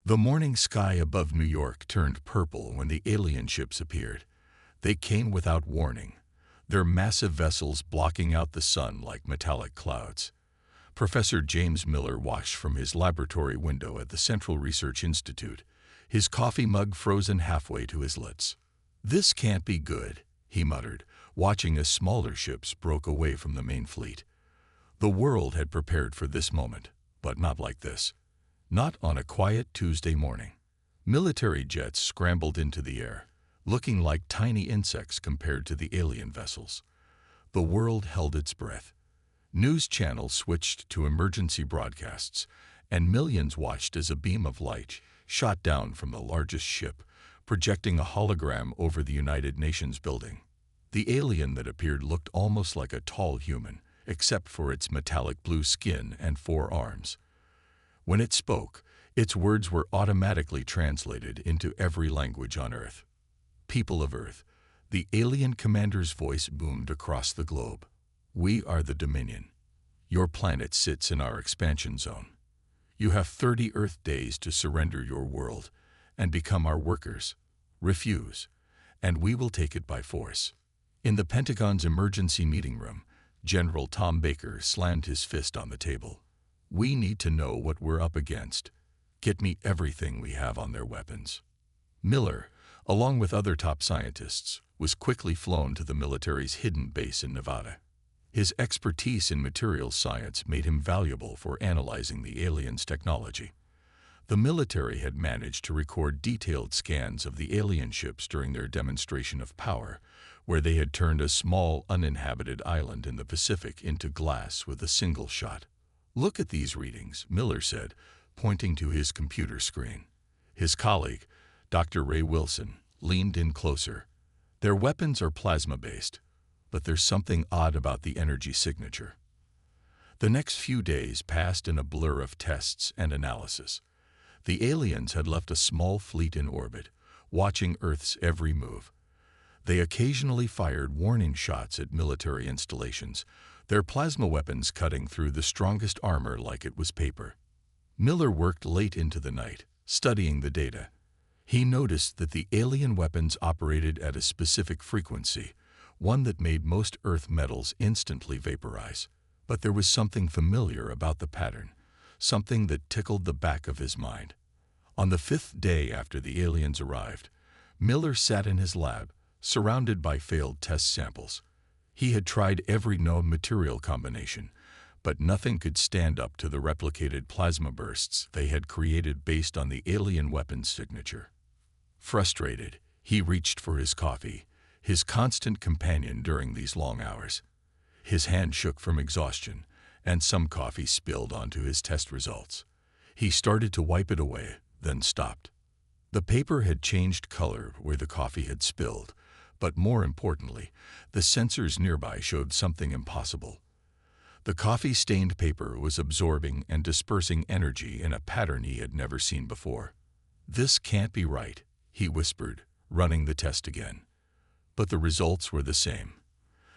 The morning sky above New York turned purple when the alien ships appeared. They came without warning, their massive vessels blocking out the sun like metallic clouds. Professor James Miller watched from his laboratory window at the Central Research Institute, his coffee mug frozen halfway to his lips. "This can't be good," he muttered, watching as smaller ships broke away from the main fleet. The world had prepared for this moment, but not like this. Not on a quiet Tuesday morning. Military jets scrambled into the air, looking like tiny insects compared to the alien vessels. The world held its breath. News channels switched to emergency broadcasts, and millions watched as a beam of light shot down from the largest ship, projecting a hologram over the United Nations building. The alien that appeared looked almost like a tall human, except for its metallic blue skin and 4 arms. When it spoke, its words were automatically translated into every language on Earth. "People of Earth," the alien commander's voice boomed across the globe. "We are the Dominion. Your planet sits in our expansion zone. You have 30 Earth days to surrender your world and become our workers. Refuse, and we will take it by force." In the Pentagon's emergency meeting room, General Tom Baker slammed his fist on the table. "We need to know what we're up against. Get me everything we have on their weapons." Miller, along with other top scientists, was quickly flown to the military's hidden base in Nevada. His expertise in materials science made him valuable for analyzing the aliens' technology. The military had managed to record detailed scans of the alien ships during their demonstration of power, where they had turned a small, uninhabited island in the Pacific into glass with a single shot. "Look at these readings," Miller said, pointing to his computer screen. His colleague, Dr. Ray Wilson, leaned in closer. "Their weapons are plasma-based, but there's something odd about the energy signature." The next few days passed in a blur of tests and analysis. The aliens had left a small fleet in orbit, watching Earth's every move. They occasionally fired warning shots at military installations, their plasma weapons cutting through the strongest armor like it was paper. Miller worked late into the night, studying the data. He noticed that the alien weapons operated at a specific frequency, one that made most Earth metals instantly vaporize. But there was something familiar about the pattern, something that tickled the back of his mind. On the 5th day after the aliens arrived, Miller sat in his lab, surrounded by failed test samples. He had tried every known material combination, but nothing could stand up to the replicated plasma bursts they had created based on the alien weapons signature. Frustrated, he reached for his coffee, his constant companion during these long hours. His hand shook from exhaustion, and some coffee spilled onto his test results. He started to wipe it away, then stopped. The paper had changed color where the coffee had spilled, but more importantly, the sensors nearby showed something impossible. The coffee-stained paper was absorbing and dispersing energy in a pattern he had never seen before. "This can't be right," he whispered, running the test again. But the results were the same.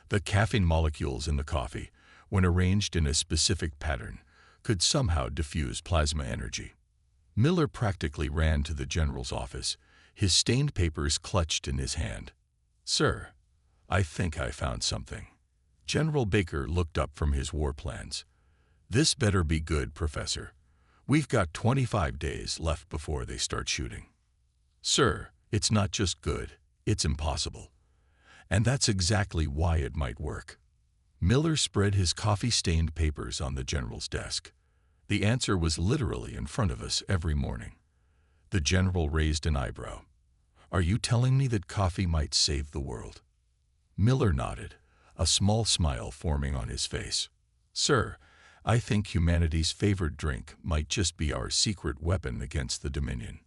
The caffeine molecules in the coffee, when arranged in a specific pattern, could somehow diffuse plasma energy. Miller practically ran to the general's office, his stained papers clutched in his hand. "Sir, I think I found something." General Baker looked up from his war plans. "This better be good, Professor. We've got 25 days left before they start shooting." "Sir, it's not just good, it's impossible. And that's exactly why it might work." Miller spread his coffee-stained papers on the general's desk. "The answer was literally in front of us every morning." The general raised an eyebrow. "Are you telling me that coffee might save the world?" Miller nodded, a small smile forming on his face. "Sir, I think humanity's favorite drink might just be our secret weapon against the Dominion."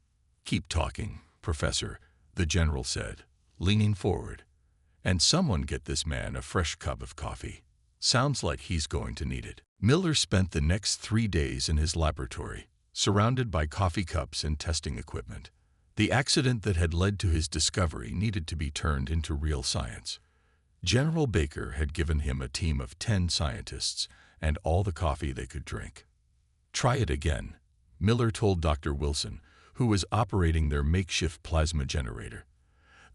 "Keep talking, Professor," the general said, leaning forward. "And someone get this man a fresh cup of coffee. Sounds like he's going to need it." Miller spent the next 3 days in his laboratory, surrounded by coffee cups and testing equipment. The accident that had led to his discovery needed to be turned into real science. General Baker had given him a team of 10 scientists and all the coffee they could drink. "Try it again," Miller told Dr. Wilson, who was operating their makeshift plasma generator.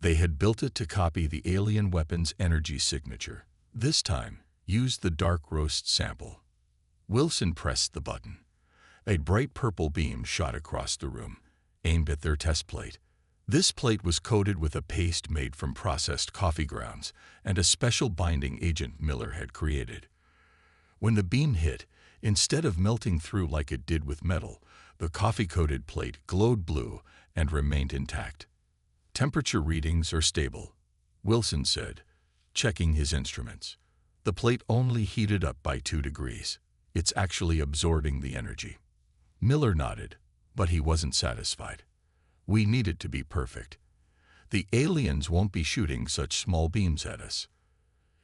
They had built it to copy the alien weapon's energy signature. This time, used the dark roast sample. Wilson pressed the button. A bright purple beam shot across the room, aimed at their test plate. This plate was coated with a paste made from processed coffee grounds and a special binding agent Miller had created. When the beam hit, instead of melting through like it did with metal, the coffee-coated plate glowed blue and remained intact. Temperature readings are stable, Wilson said, checking his instruments. The plate only heated up by 2 degrees. It's actually absorbing the energy. Miller nodded, but he wasn't satisfied. We need it to be perfect. The aliens won't be shooting such small beams at us.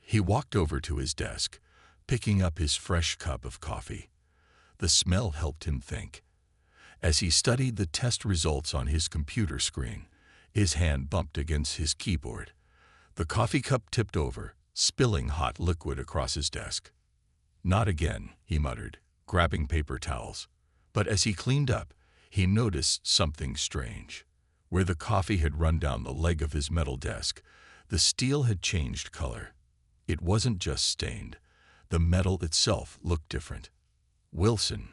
He walked over to his desk, picking up his fresh cup of coffee. The smell helped him think. As he studied the test results on his computer screen, his hand bumped against his keyboard. The coffee cup tipped over, spilling hot liquid across his desk. Not again, he muttered, grabbing paper towels. But as he cleaned up, he noticed something strange. Where the coffee had run down the leg of his metal desk, the steel had changed color. It wasn't just stained. The metal itself looked different. Wilson,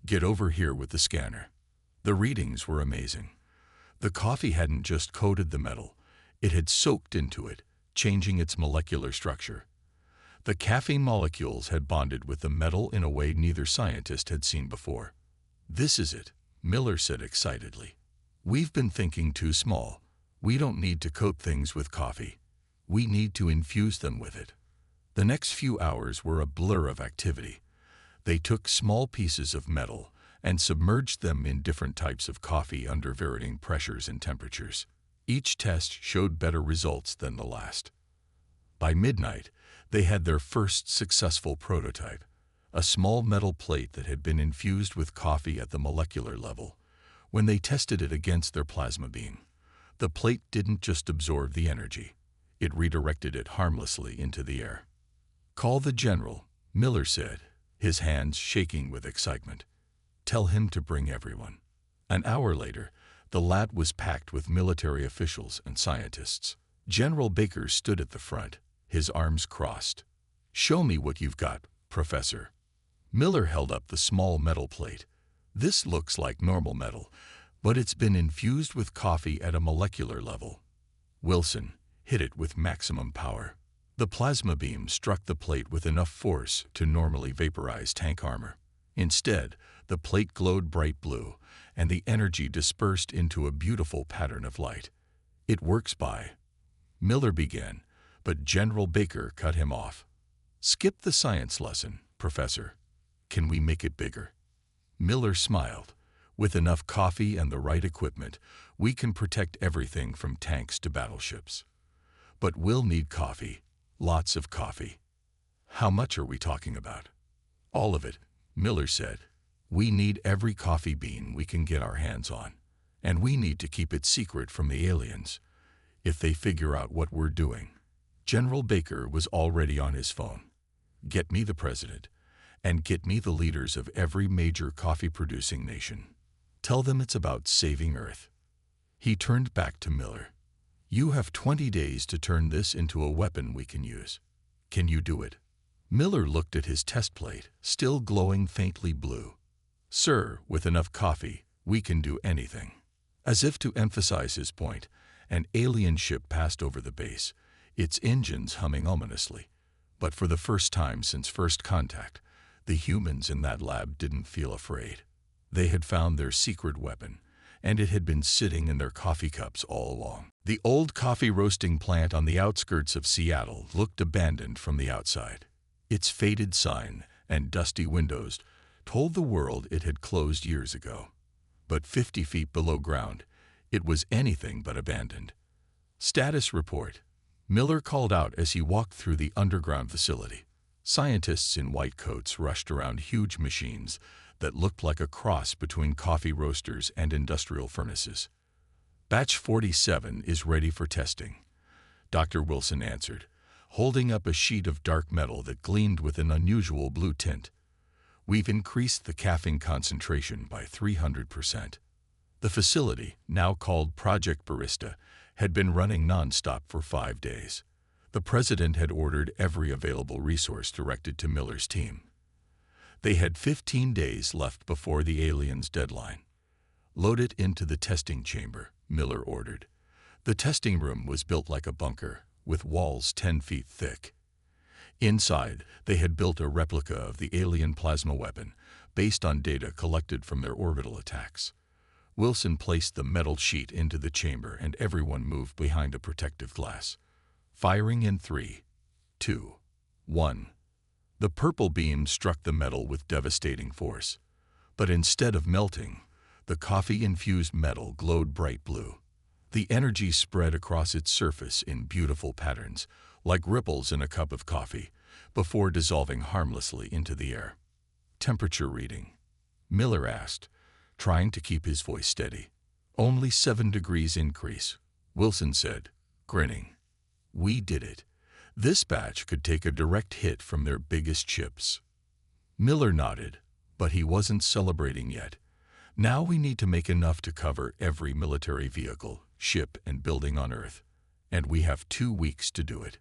get over here with the scanner. The readings were amazing. The coffee hadn't just coated the metal, it had soaked into it, changing its molecular structure. The caffeine molecules had bonded with the metal in a way neither scientist had seen before. This is it, Miller said excitedly. We've been thinking too small. We don't need to coat things with coffee. We need to infuse them with it. The next few hours were a blur of activity. They took small pieces of metal and submerged them in different types of coffee under varying pressures and temperatures. Each test showed better results than the last. By midnight, they had their first successful prototype, a small metal plate that had been infused with coffee at the molecular level. When they tested it against their plasma beam, the plate didn't just absorb the energy, it redirected it harmlessly into the air. Call the general, Miller said, his hands shaking with excitement. Tell him to bring everyone. An hour later, the lab was packed with military officials and scientists. General Baker stood at the front, his arms crossed. Show me what you've got, Professor. Miller held up the small metal plate. This looks like normal metal, but it's been infused with coffee at a molecular level. Wilson hit it with maximum power. The plasma beam struck the plate with enough force to normally vaporize tank armor. Instead, the plate glowed bright blue, and the energy dispersed into a beautiful pattern of light. It works by. Miller began, but General Baker cut him off. Skip the science lesson, Professor. Can we make it bigger? Miller smiled. With enough coffee and the right equipment, we can protect everything from tanks to battleships. But we'll need coffee. Lots of coffee. How much are we talking about? All of it, Miller said. We need every coffee bean we can get our hands on. And we need to keep it secret from the aliens. If they figure out what we're doing. General Baker was already on his phone. Get me the president. And get me the leaders of every major coffee-producing nation. Tell them it's about saving Earth. He turned back to Miller. You have 20 days to turn this into a weapon we can use. Can you do it? Miller looked at his test plate, still glowing faintly blue. Sir, with enough coffee, we can do anything. As if to emphasize his point, an alien ship passed over the base, its engines humming ominously. But for the first time since first contact, the humans in that lab didn't feel afraid. They had found their secret weapon, and it had been sitting in their coffee cups all along. The old coffee roasting plant on the outskirts of Seattle looked abandoned from the outside. Its faded sign and dusty windows told the world it had closed years ago. But 50 feet below ground, it was anything but abandoned. Status report, Miller called out as he walked through the underground facility. Scientists in white coats rushed around huge machines that looked like a cross between coffee roasters and industrial furnaces. Batch 47 is ready for testing, Dr. Wilson answered, holding up a sheet of dark metal that gleamed with an unusual blue tint. We've increased the caffeine concentration by 300%. The facility, now called Project Barista, had been running nonstop for 5 days. The president had ordered every available resource directed to Miller's team. They had 15 days left before the aliens' deadline. "Load it into the testing chamber," Miller ordered. The testing room was built like a bunker, with walls 10 feet thick. Inside, they had built a replica of the alien plasma weapon, based on data collected from their orbital attacks. Wilson placed the metal sheet into the chamber and everyone moved behind a protective glass. Firing in 3, 2, 1. The purple beam struck the metal with devastating force. But instead of melting, the coffee-infused metal glowed bright blue. The energy spread across its surface in beautiful patterns, like ripples in a cup of coffee, before dissolving harmlessly into the air. "Temperature reading?" Miller asked, trying to keep his voice steady. "Only 7 degrees increase," Wilson said, grinning. "We did it. This batch could take a direct hit from their biggest ships." Miller nodded, but he wasn't celebrating yet. "Now we need to make enough to cover every military vehicle, ship, and building on Earth. And we have 2 weeks to do it."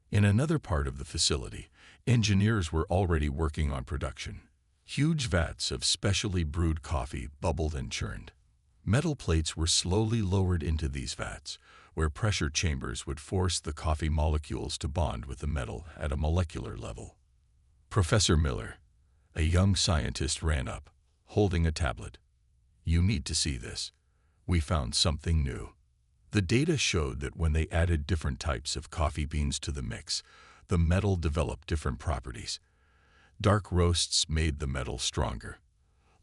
In another part of the facility, engineers were already working on production. Huge vats of specially brewed coffee bubbled and churned. Metal plates were slowly lowered into these vats, where pressure chambers would force the coffee molecules to bond with the metal at a molecular level. Professor Miller, a young scientist, ran up, holding a tablet. "You need to see this. We found something new." The data showed that when they added different types of coffee beans to the mix, the metal developed different properties. Dark roasts made the metal stronger.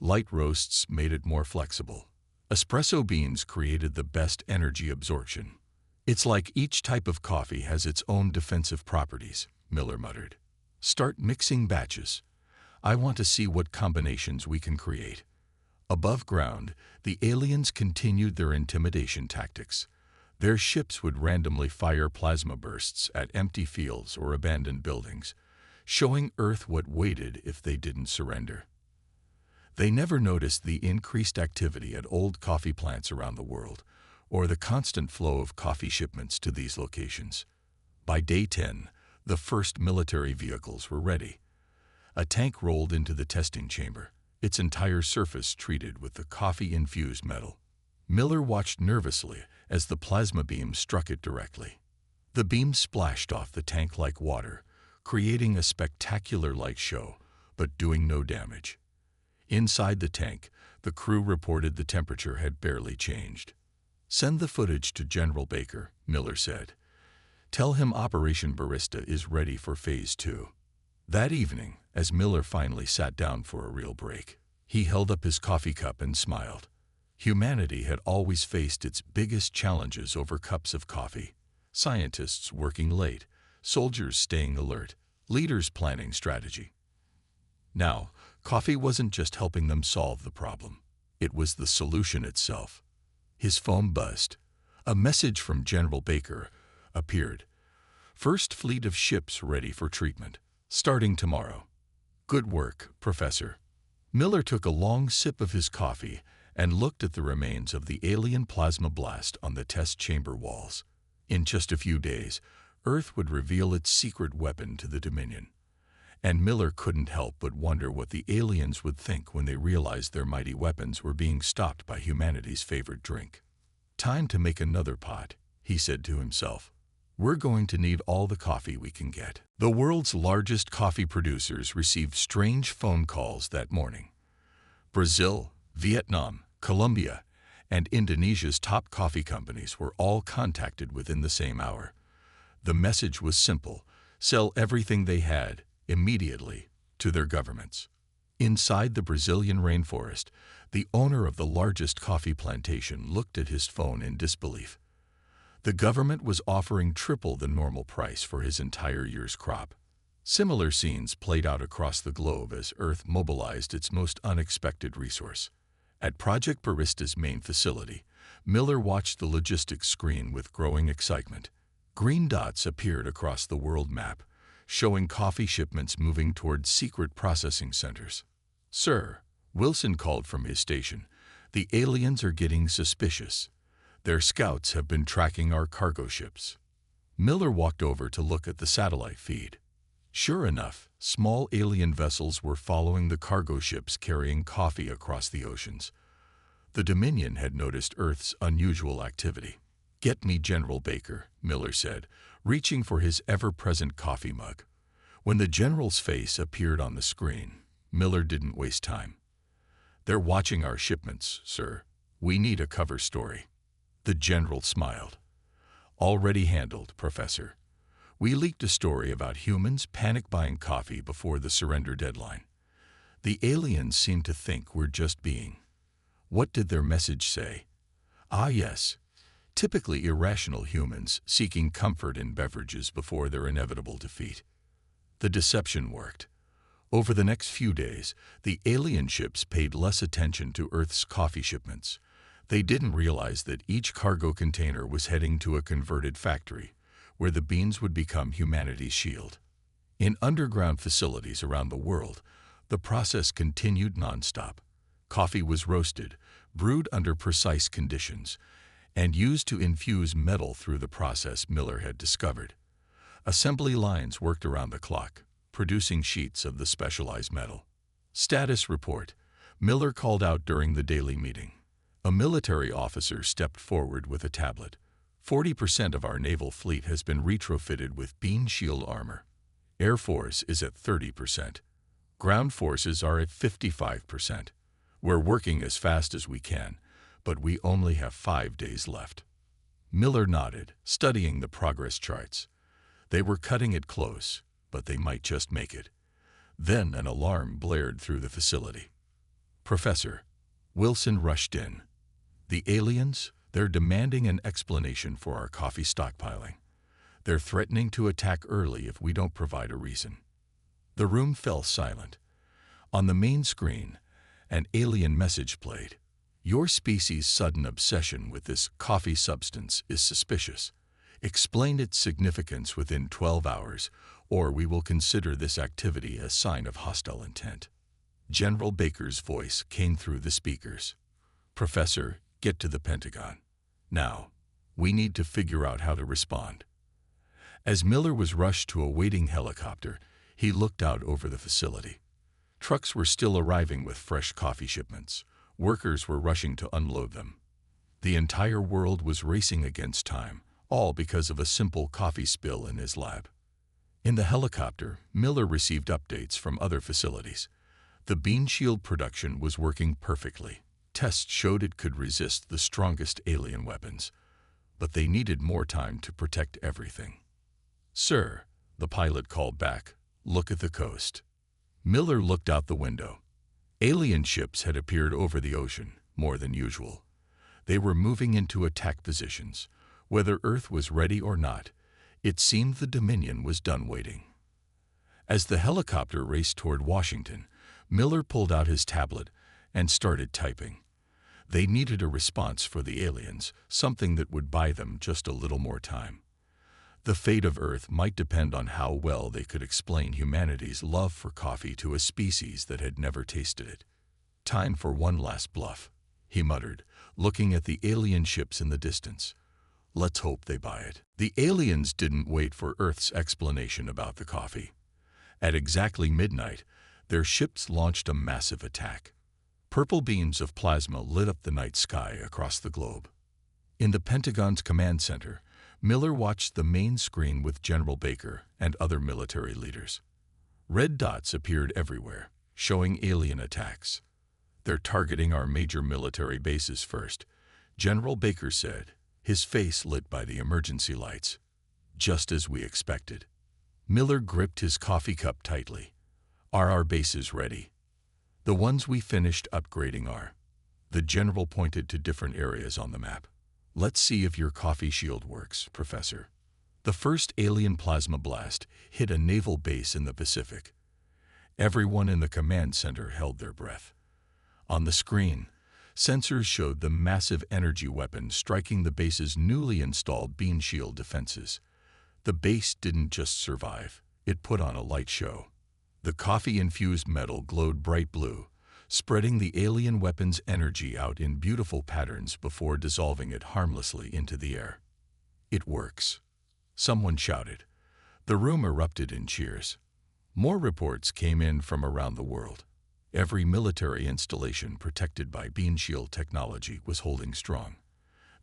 Light roasts made it more flexible. Espresso beans created the best energy absorption. "It's like each type of coffee has its own defensive properties," Miller muttered. "Start mixing batches. I want to see what combinations we can create." Above ground, the aliens continued their intimidation tactics. Their ships would randomly fire plasma bursts at empty fields or abandoned buildings, showing Earth what waited if they didn't surrender. They never noticed the increased activity at old coffee plants around the world, or the constant flow of coffee shipments to these locations. By day 10, the first military vehicles were ready. A tank rolled into the testing chamber, its entire surface treated with the coffee-infused metal. Miller watched nervously as the plasma beam struck it directly. The beam splashed off the tank like water, creating a spectacular light show, but doing no damage. Inside the tank, the crew reported the temperature had barely changed. "Send the footage to General Baker," Miller said. "Tell him Operation Barista is ready for Phase 2. That evening, as Miller finally sat down for a real break, he held up his coffee cup and smiled. Humanity had always faced its biggest challenges over cups of coffee. Scientists working late, soldiers staying alert, leaders planning strategy. Now, coffee wasn't just helping them solve the problem. It was the solution itself. His phone buzzed. A message from General Baker appeared. "First fleet of ships ready for treatment, starting tomorrow. Good work, Professor." Miller took a long sip of his coffee and looked at the remains of the alien plasma blast on the test chamber walls. In just a few days, Earth would reveal its secret weapon to the Dominion. And Miller couldn't help but wonder what the aliens would think when they realized their mighty weapons were being stopped by humanity's favorite drink. "Time to make another pot," he said to himself. "We're going to need all the coffee we can get." The world's largest coffee producers received strange phone calls that morning. Brazil, Vietnam, Colombia, and Indonesia's top coffee companies were all contacted within the same hour. The message was simple: sell everything they had, immediately, to their governments. Inside the Brazilian rainforest, the owner of the largest coffee plantation looked at his phone in disbelief. The government was offering triple the normal price for his entire year's crop. Similar scenes played out across the globe as Earth mobilized its most unexpected resource. At Project Barista's main facility, Miller watched the logistics screen with growing excitement. Green dots appeared across the world map, showing coffee shipments moving toward secret processing centers. "Sir," Wilson called from his station, The aliens are getting suspicious. Their scouts have been tracking our cargo ships. Miller walked over to look at the satellite feed. Sure enough, small alien vessels were following the cargo ships carrying coffee across the oceans. The Dominion had noticed Earth's unusual activity. "Get me General Baker," Miller said, reaching for his ever-present coffee mug. When the general's face appeared on the screen, Miller didn't waste time. "They're watching our shipments, sir. We need a cover story." The general smiled. "Already handled, Professor. We leaked a story about humans panic-buying coffee before the surrender deadline. The aliens seem to think we're just being. What did their message say? Ah, yes. Typically irrational humans seeking comfort in beverages before their inevitable defeat." The deception worked. Over the next few days, the alien ships paid less attention to Earth's coffee shipments. They didn't realize that each cargo container was heading to a converted factory, where the beans would become humanity's shield. In underground facilities around the world, the process continued nonstop. Coffee was roasted, brewed under precise conditions, and used to infuse metal through the process Miller had discovered. Assembly lines worked around the clock, producing sheets of the specialized metal. "Status report," Miller called out during the daily meeting. A military officer stepped forward with a tablet. 40% of our naval fleet has been retrofitted with beam shield armor. Air Force is at 30%. Ground forces are at 55%. We're working as fast as we can, but we only have 5 days left. Miller nodded, studying the progress charts. They were cutting it close, but they might just make it. Then an alarm blared through the facility. "Professor," Wilson rushed in. "The aliens, they're demanding an explanation for our coffee stockpiling. They're threatening to attack early if we don't provide a reason." The room fell silent. On the main screen, an alien message played. "Your species' sudden obsession with this coffee substance is suspicious. Explain its significance within 12 hours, or we will consider this activity a sign of hostile intent." General Baker's voice came through the speakers. "Professor, get to the Pentagon. Now, we need to figure out how to respond." As Miller was rushed to a waiting helicopter, he looked out over the facility. Trucks were still arriving with fresh coffee shipments. Workers were rushing to unload them. The entire world was racing against time, all because of a simple coffee spill in his lab. In the helicopter, Miller received updates from other facilities. The bean shield production was working perfectly. Tests showed it could resist the strongest alien weapons, but they needed more time to protect everything. "Sir," the pilot called back, "look at the coast." Miller looked out the window. Alien ships had appeared over the ocean, more than usual. They were moving into attack positions. Whether Earth was ready or not, it seemed the Dominion was done waiting. As the helicopter raced toward Washington, Miller pulled out his tablet and started typing. They needed a response for the aliens, something that would buy them just a little more time. The fate of Earth might depend on how well they could explain humanity's love for coffee to a species that had never tasted it. "Time for one last bluff," he muttered, looking at the alien ships in the distance. "Let's hope they buy it." The aliens didn't wait for Earth's explanation about the coffee. At exactly midnight, their ships launched a massive attack. Purple beams of plasma lit up the night sky across the globe. In the Pentagon's command center, Miller watched the main screen with General Baker and other military leaders. Red dots appeared everywhere, showing alien attacks. "They're targeting our major military bases first," General Baker said, his face lit by the emergency lights. "Just as we expected." Miller gripped his coffee cup tightly. "Are our bases ready?" "The ones we finished upgrading are." The general pointed to different areas on the map. "Let's see if your coffee shield works, Professor." The first alien plasma blast hit a naval base in the Pacific. Everyone in the command center held their breath. On the screen, sensors showed the massive energy weapon striking the base's newly installed beam shield defenses. The base didn't just survive, it put on a light show. The coffee-infused metal glowed bright blue, spreading the alien weapon's energy out in beautiful patterns before dissolving it harmlessly into the air. "It works," someone shouted. The room erupted in cheers. More reports came in from around the world. Every military installation protected by beam shield technology was holding strong.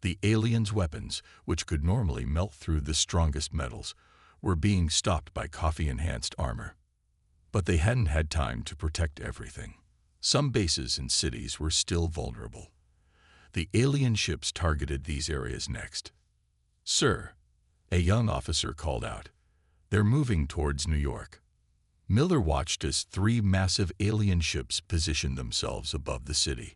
The aliens' weapons, which could normally melt through the strongest metals, were being stopped by coffee-enhanced armor. But they hadn't had time to protect everything. Some bases and cities were still vulnerable. The alien ships targeted these areas next. "Sir," a young officer called out, "they're moving towards New York." Miller watched as 3 massive alien ships positioned themselves above the city.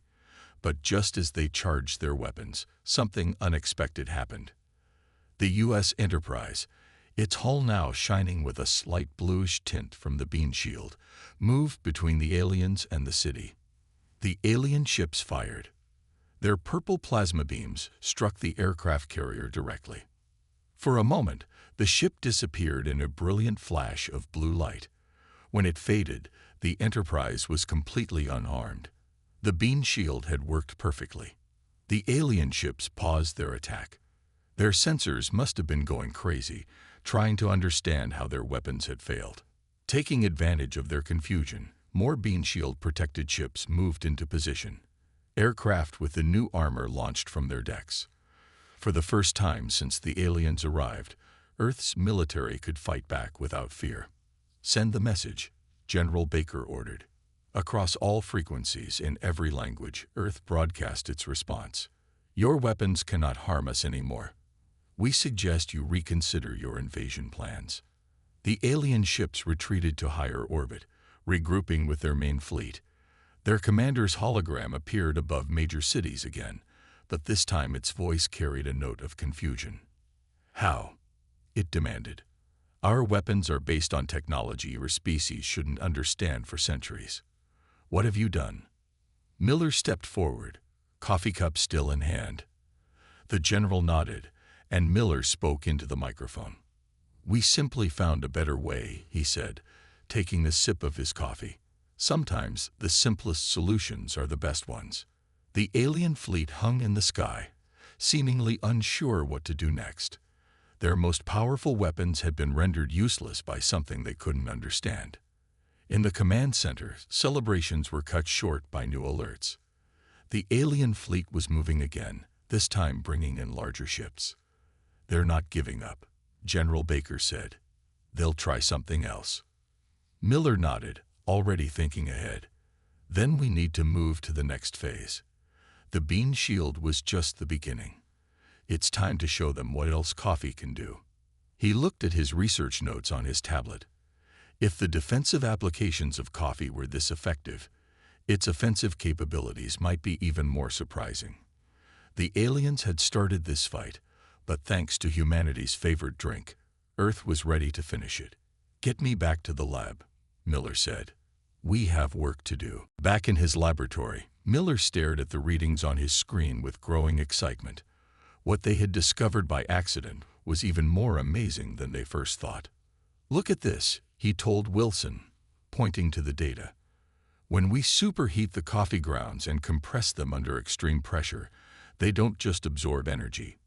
But just as they charged their weapons, something unexpected happened. The U.S. Enterprise, its hull now shining with a slight bluish tint from the beam shield, moved between the aliens and the city. The alien ships fired. Their purple plasma beams struck the aircraft carrier directly. For a moment, the ship disappeared in a brilliant flash of blue light. When it faded, the Enterprise was completely unharmed. The beam shield had worked perfectly. The alien ships paused their attack. Their sensors must have been going crazy, trying to understand how their weapons had failed. Taking advantage of their confusion, more beam shield-protected ships moved into position. Aircraft with the new armor launched from their decks. For the first time since the aliens arrived, Earth's military could fight back without fear. "Send the message," General Baker ordered. Across all frequencies in every language, Earth broadcast its response. "Your weapons cannot harm us anymore. We suggest you reconsider your invasion plans." The alien ships retreated to higher orbit, regrouping with their main fleet. Their commander's hologram appeared above major cities again, but this time its voice carried a note of confusion. "How?" it demanded. "Our weapons are based on technology your species shouldn't understand for centuries. What have you done?" Miller stepped forward, coffee cup still in hand. The general nodded, and Miller spoke into the microphone. "We simply found a better way," he said, taking a sip of his coffee. "Sometimes the simplest solutions are the best ones." The alien fleet hung in the sky, seemingly unsure what to do next. Their most powerful weapons had been rendered useless by something they couldn't understand. In the command center, celebrations were cut short by new alerts. The alien fleet was moving again, this time bringing in larger ships. "They're not giving up," General Baker said. "They'll try something else." Miller nodded, already thinking ahead. "Then we need to move to the next phase." The beam shield was just the beginning. It's time to show them what else coffee can do. He looked at his research notes on his tablet. If the defensive applications of coffee were this effective, its offensive capabilities might be even more surprising. The aliens had started this fight, but thanks to humanity's favored drink, Earth was ready to finish it. "Get me back to the lab," Miller said. "We have work to do." Back in his laboratory, Miller stared at the readings on his screen with growing excitement. What they had discovered by accident was even more amazing than they first thought. "Look at this," he told Wilson, pointing to the data. "When we superheat the coffee grounds and compress them under extreme pressure, they don't just absorb energy.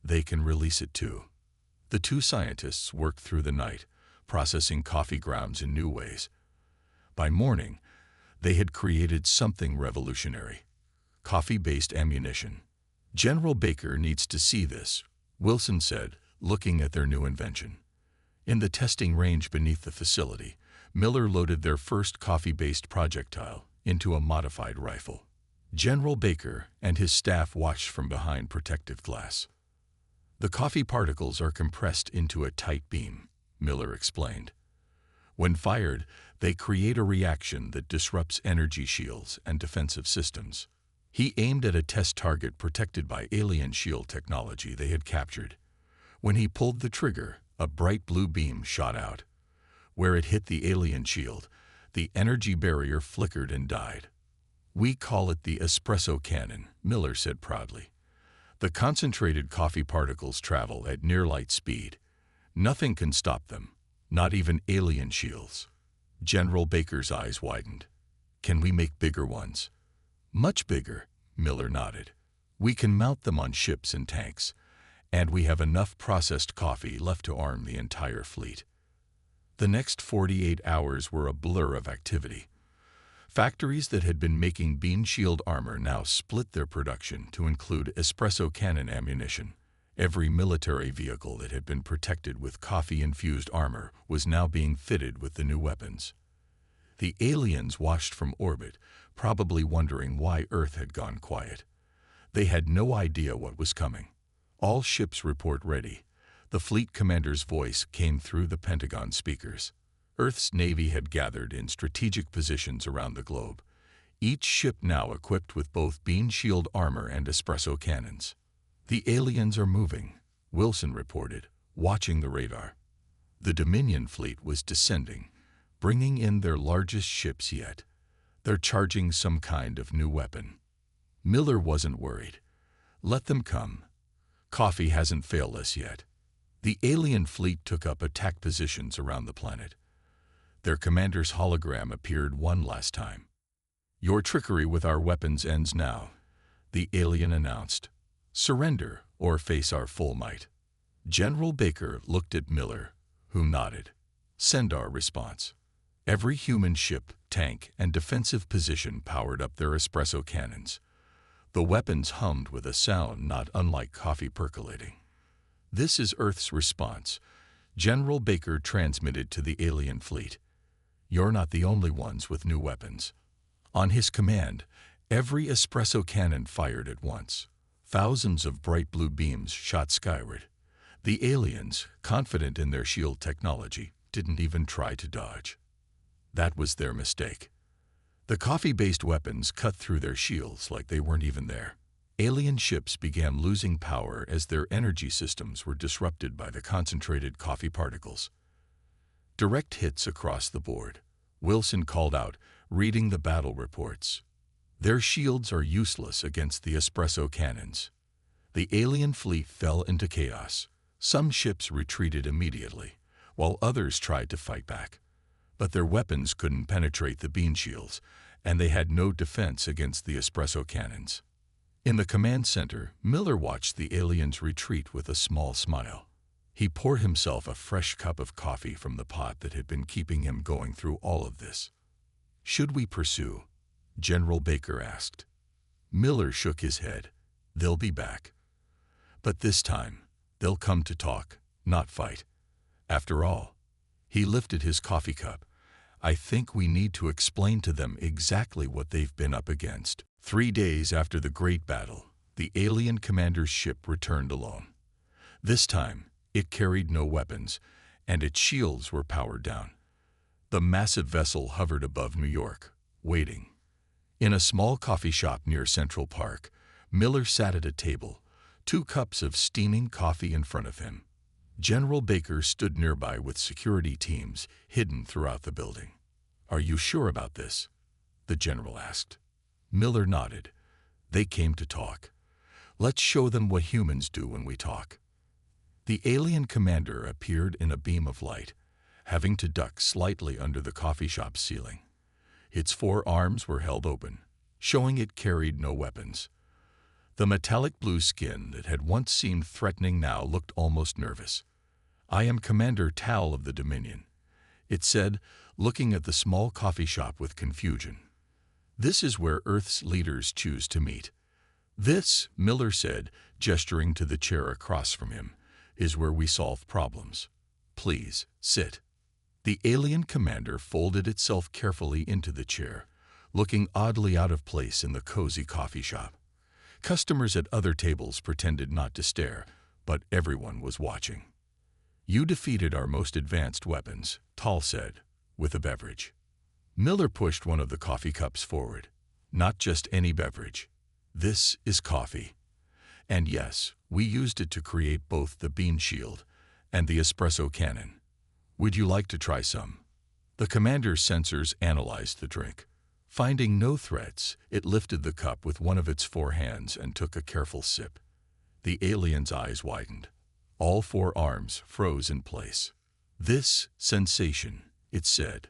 They can release it too." The 2 scientists worked through the night, processing coffee grounds in new ways. By morning, they had created something revolutionary: coffee-based ammunition. "General Baker needs to see this," Wilson said, looking at their new invention. In the testing range beneath the facility, Miller loaded their first coffee-based projectile into a modified rifle. General Baker and his staff watched from behind protective glass. "The coffee particles are compressed into a tight beam," Miller explained. "When fired, they create a reaction that disrupts energy shields and defensive systems." He aimed at a test target protected by alien shield technology they had captured. When he pulled the trigger, a bright blue beam shot out. Where it hit the alien shield, the energy barrier flickered and died. "We call it the espresso cannon," Miller said proudly. "The concentrated coffee particles travel at near-light speed. Nothing can stop them, not even alien shields." General Baker's eyes widened. Can we make bigger ones? Much bigger, Miller nodded. We can mount them on ships and tanks, and we have enough processed coffee left to arm the entire fleet. The next 48 hours were a blur of activity. Factories that had been making bean shield armor now split their production to include espresso cannon ammunition. Every military vehicle that had been protected with coffee-infused armor was now being fitted with the new weapons. The aliens watched from orbit, probably wondering why Earth had gone quiet. They had no idea what was coming. All ships report ready. The fleet commander's voice came through the Pentagon speakers. Earth's Navy had gathered in strategic positions around the globe, each ship now equipped with both bean shield armor and espresso cannons. The aliens are moving, Wilson reported, watching the radar. The Dominion fleet was descending, bringing in their largest ships yet. They're charging some kind of new weapon. Miller wasn't worried. Let them come. Coffee hasn't failed us yet. The alien fleet took up attack positions around the planet. Their commander's hologram appeared one last time. Your trickery with our weapons ends now, the alien announced. Surrender or face our full might. General Baker looked at Miller, who nodded. Send our response. Every human ship, tank, and defensive position powered up their espresso cannons. The weapons hummed with a sound not unlike coffee percolating. This is Earth's response, General Baker transmitted to the alien fleet. You're not the only ones with new weapons. On his command, every espresso cannon fired at once. Thousands of bright blue beams shot skyward. The aliens, confident in their shield technology, didn't even try to dodge. That was their mistake. The coffee-based weapons cut through their shields like they weren't even there. Alien ships began losing power as their energy systems were disrupted by the concentrated coffee particles. Direct hits across the board, Wilson called out, reading the battle reports. Their shields are useless against the espresso cannons. The alien fleet fell into chaos. Some ships retreated immediately, while others tried to fight back. But their weapons couldn't penetrate the bean shields, and they had no defense against the espresso cannons. In the command center, Miller watched the aliens retreat with a small smile. He poured himself a fresh cup of coffee from the pot that had been keeping him going through all of this. Should we pursue? General Baker asked. Miller shook his head. They'll be back. But this time, they'll come to talk, not fight. After all, he lifted his coffee cup. I think we need to explain to them exactly what they've been up against. 3 days after the Great Battle, the alien commander's ship returned alone. This time, it carried no weapons, and its shields were powered down. The massive vessel hovered above New York, waiting. In a small coffee shop near Central Park, Miller sat at a table, 2 cups of steaming coffee in front of him. General Baker stood nearby with security teams hidden throughout the building. Are you sure about this? The general asked. Miller nodded. They came to talk. Let's show them what humans do when we talk. The alien commander appeared in a beam of light, having to duck slightly under the coffee shop's ceiling. Its 4 arms were held open, showing it carried no weapons. The metallic blue skin that had once seemed threatening now looked almost nervous. I am Commander Tal of the Dominion, it said, looking at the small coffee shop with confusion. This is where Earth's leaders choose to meet. This, Miller said, gesturing to the chair across from him, is where we solve problems. Please, sit. The alien commander folded itself carefully into the chair, looking oddly out of place in the cozy coffee shop. Customers at other tables pretended not to stare, but everyone was watching. You defeated our most advanced weapons, Tal said, with a beverage. Miller pushed one of the coffee cups forward. Not just any beverage. This is coffee. And yes, we used it to create both the bean shield and the espresso cannon. Would you like to try some? The commander's sensors analyzed the drink. Finding no threats, it lifted the cup with one of its 4 hands and took a careful sip. The alien's eyes widened. All 4 arms froze in place. This sensation, it said.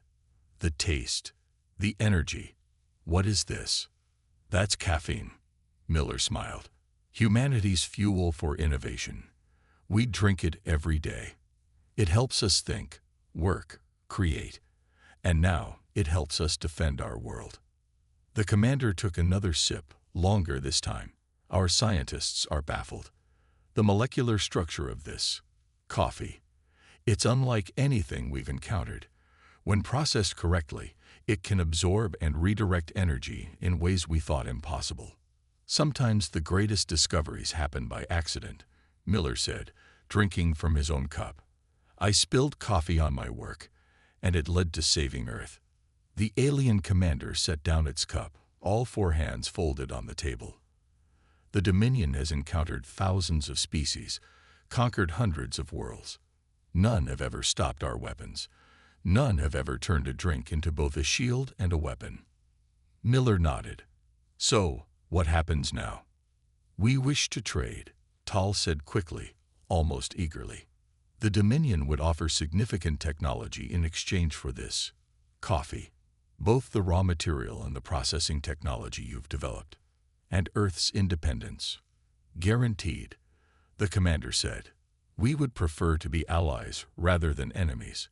The taste, the energy, What is this? That's caffeine, Miller smiled. Humanity's fuel for innovation. We drink it every day. It helps us think, work, create. And now it helps us defend our world. The commander took another sip, longer this time. Our scientists are baffled. The molecular structure of this coffee. It's unlike anything we've encountered. When processed correctly, it can absorb and redirect energy in ways we thought impossible. Sometimes the greatest discoveries happen by accident, Miller said, drinking from his own cup. I spilled coffee on my work, and it led to saving Earth. The alien commander set down its cup, all four hands folded on the table. The Dominion has encountered thousands of species, conquered hundreds of worlds. None have ever stopped our weapons. None have ever turned a drink into both a shield and a weapon. Miller nodded. So, what happens now? We wish to trade, Tal said quickly, almost eagerly. The Dominion would offer significant technology in exchange for this coffee. Both the raw material and the processing technology you've developed. And Earth's independence. Guaranteed, the commander said. We would prefer to be allies rather than enemies,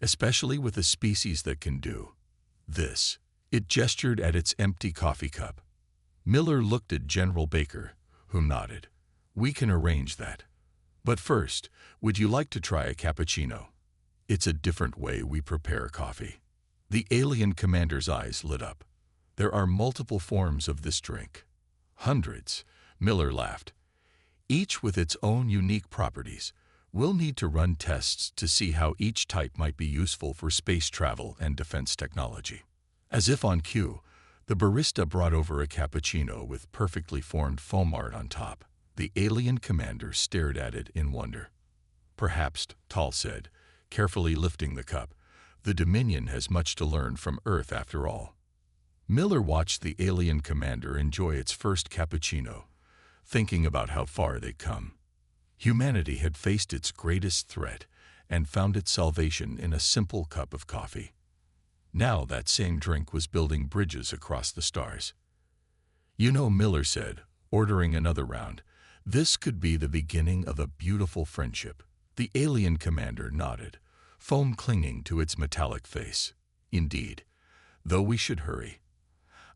especially with a species that can do this. It gestured at its empty coffee cup. Miller looked at General Baker, who nodded. We can arrange that. But first, would you like to try a cappuccino? It's a different way we prepare coffee. The alien commander's eyes lit up. There are multiple forms of this drink. Hundreds, Miller laughed. Each with its own unique properties. We'll need to run tests to see how each type might be useful for space travel and defense technology. As if on cue, the barista brought over a cappuccino with perfectly formed foam art on top. The alien commander stared at it in wonder. Perhaps, Tal said, carefully lifting the cup, the Dominion has much to learn from Earth after all. Miller watched the alien commander enjoy its first cappuccino, thinking about how far they'd come. Humanity had faced its greatest threat and found its salvation in a simple cup of coffee. Now that same drink was building bridges across the stars. You know, Miller said, ordering another round, this could be the beginning of a beautiful friendship. The alien commander nodded, foam clinging to its metallic face. Indeed, though we should hurry.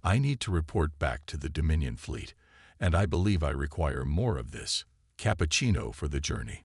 I need to report back to the Dominion fleet, and I believe I require more of this cappuccino for the journey.